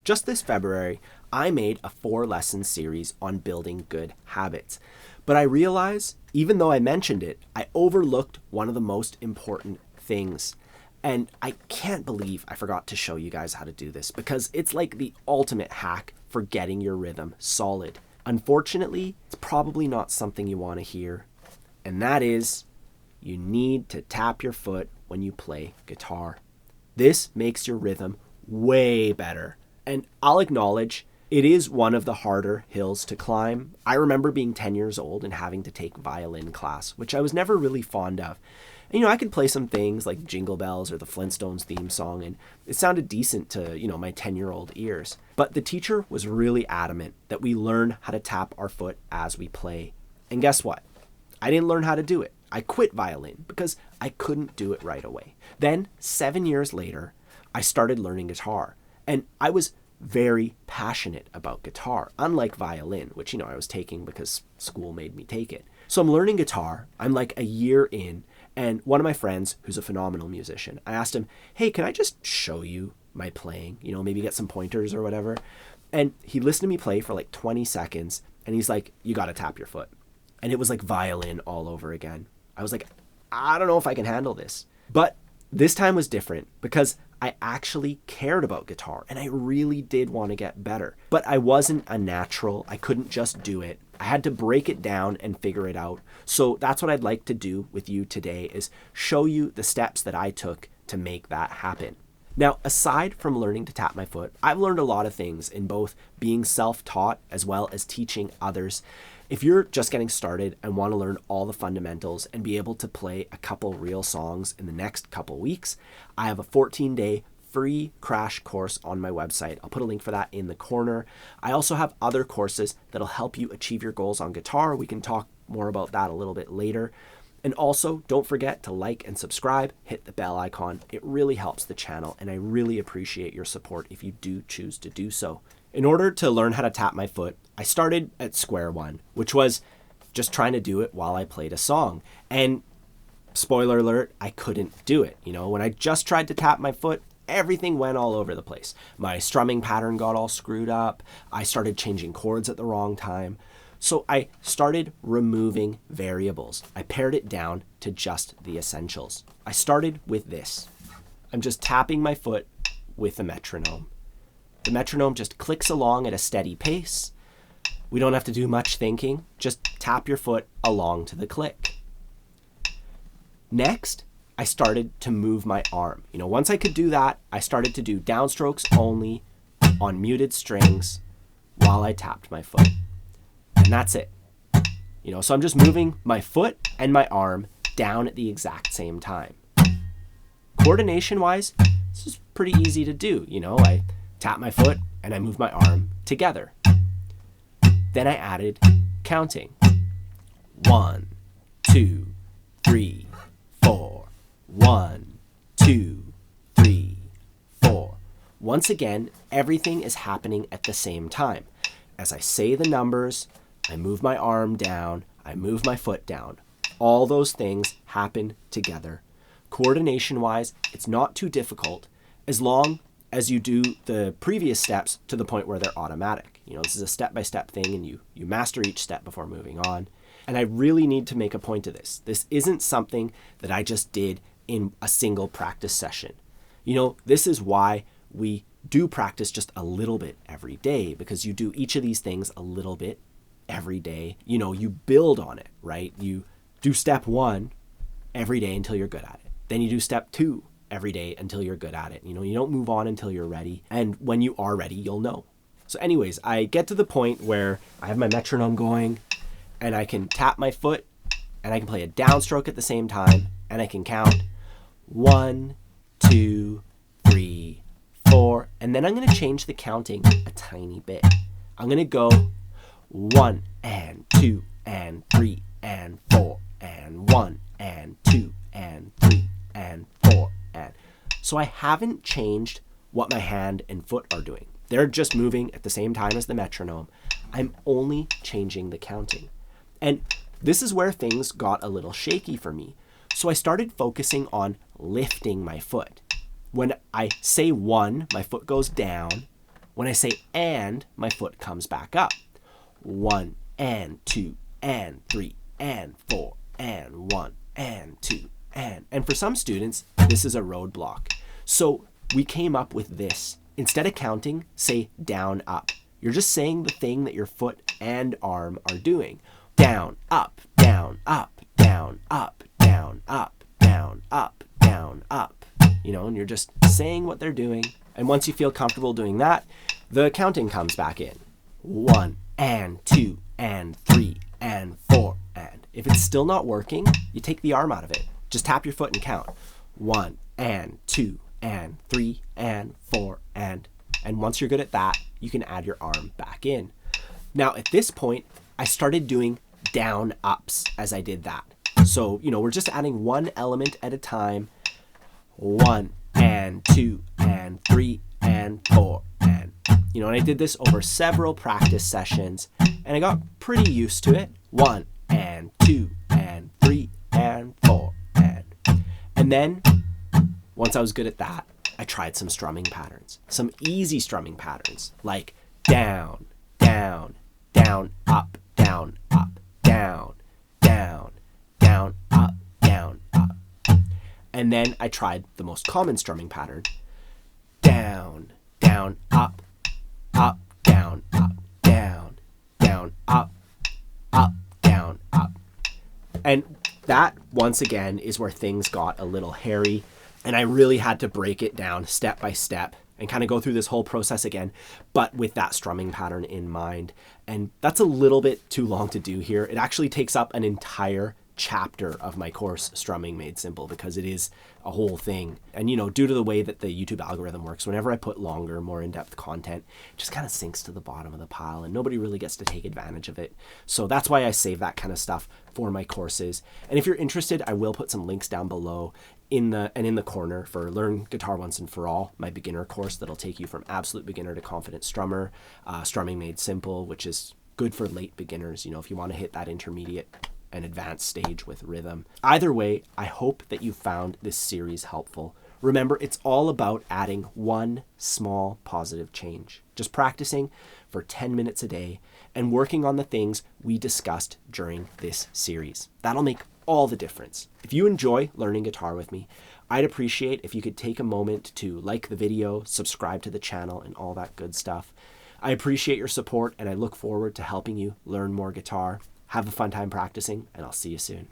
Just this February, I made a 4-lesson series on building good habits. But I realized, even though I mentioned it, I overlooked one of the most important things. And I can't believe I forgot to show you guys how to do this, because it's like the ultimate hack for getting your rhythm solid. Unfortunately, it's probably not something you want to hear. And that is, you need to tap your foot when you play guitar. This makes your rhythm way better. And I'll acknowledge, it is one of the harder hills to climb. I remember being 10 years old and having to take violin class, which I was never really fond of. And, I could play some things like Jingle Bells or the Flintstones theme song, and it sounded decent to, my 10-year-old ears. But the teacher was really adamant that we learn how to tap our foot as we play. And guess what? I didn't learn how to do it. I quit violin because I couldn't do it right away. Then, 7 years later, I started learning guitar. And I was very passionate about guitar, unlike violin, which, I was taking because school made me take it. So I'm learning guitar. I'm like a year in. And one of my friends, who's a phenomenal musician, I asked him, hey, can I just show you my playing? Maybe get some pointers or whatever. And he listened to me play for like 20 seconds. And he's like, you got to tap your foot. And it was like violin all over again. I was like, I don't know if I can handle this. But this time was different because I actually cared about guitar and I really did want to get better. But I wasn't a natural. I couldn't just do it. I had to break it down and figure it out. So that's what I'd like to do with you today, is show you the steps that I took to make that happen. Now, aside from learning to tap my foot, I've learned a lot of things in both being self-taught as well as teaching others. If you're just getting started and want to learn all the fundamentals and be able to play a couple real songs in the next couple weeks, I have a 14-day free crash course on my website. I'll put a link for that in the corner. I also have other courses that'll help you achieve your goals on guitar. We can talk more about that a little bit later. And also, don't forget to like and subscribe, hit the bell icon. It really helps the channel, and I really appreciate your support if you do choose to do so. In order to learn how to tap my foot, I started at square one, which was just trying to do it while I played a song. And spoiler alert, I couldn't do it. When I just tried to tap my foot, everything went all over the place. My strumming pattern got all screwed up. I started changing chords at the wrong time. So I started removing variables. I pared it down to just the essentials. I started with this. I'm just tapping my foot with a metronome. The metronome just clicks along at a steady pace. We don't have to do much thinking. Just tap your foot along to the click. Next, I started to move my arm. Once I could do that, I started to do downstrokes only on muted strings while I tapped my foot. And that's it. So I'm just moving my foot and my arm down at the exact same time. Coordination-wise, this is pretty easy to do. I tap my foot and I move my arm together. Then I added counting. 1, 2, 3, 4. 1, 2, 3, 4. Once again, everything is happening at the same time. As I say the numbers, I move my arm down, I move my foot down. All those things happen together. Coordination-wise, it's not too difficult as long as you do the previous steps to the point where they're automatic. This is a step-by-step thing, and you master each step before moving on. And I really need to make a point of this. This isn't something that I just did in a single practice session. This is why we do practice just a little bit every day, because you do each of these things a little bit every day. You build on it, right? You do step 1 every day until you're good at it. Then you do step 2 every day until you're good at it. You don't move on until you're ready. And when you are ready, you'll know. So anyways, I get to the point where I have my metronome going and I can tap my foot and I can play a downstroke at the same time, and I can count 1, 2, 3, 4. And then I'm going to change the counting a tiny bit. I'm going to go 1 and 2 and 3 and 4 and 1 and 2 and 3 and 4 and. So I haven't changed what my hand and foot are doing. They're just moving at the same time as the metronome. I'm only changing the counting. And this is where things got a little shaky for me. So I started focusing on lifting my foot. When I say 1, my foot goes down. When I say and, my foot comes back up. 1 and 2 and 3 and 4 and 1 and 2 and. And for some students, this is a roadblock. So we came up with this. Instead of counting, say down, up. You're just saying the thing that your foot and arm are doing. Down, up, down, up, down, up, down, up, down, up, down, up. You know, and you're just saying what they're doing. And once you feel comfortable doing that, the counting comes back in. 1 and 2 and 3 and 4 and. If it's still not working, you take the arm out of it. Just tap your foot and count. 1 and 2 and 3 and 4 and. And once you're good at that, you can add your arm back in. Now at this point, I started doing down ups as I did that. So, you know, we're just adding one element at a time. 1 and 2 and 3 and 4 and. You know, and I did this over several practice sessions and I got pretty used to it. 1 and 2 and 3 and 4 and. And then once I was good at that, I tried some strumming patterns, some easy strumming patterns like down, down, down, up, down, up, down, down, down, up, down, up. And then I tried the most common strumming pattern, down, down, up, up, down, up, down, down, up, down, up. And that, once again, is where things got a little hairy. And I really had to break it down step by step and kind of go through this whole process again, but with that strumming pattern in mind. And that's a little bit too long to do here. It actually takes up an entire chapter of my course, Strumming Made Simple, because it is a whole thing. And, you know, due to the way that the YouTube algorithm works, whenever I put longer, more in-depth content, it just kind of sinks to the bottom of the pile and nobody really gets to take advantage of it. So that's why I save that kind of stuff for my courses. And if you're interested, I will put some links down below in the corner for Learn Guitar Once and For All, my beginner course that'll take you from absolute beginner to confident strummer, Strumming Made Simple, which is good for late beginners, you know, if you want to hit that intermediate and advanced stage with rhythm. Either way, I hope that you found this series helpful. Remember, it's all about adding one small positive change. Just practicing for 10 minutes a day and working on the things we discussed during this series. That'll make all the difference. If you enjoy learning guitar with me, I'd appreciate if you could take a moment to like the video, subscribe to the channel, and all that good stuff. I appreciate your support and I look forward to helping you learn more guitar. Have a fun time practicing, and I'll see you soon.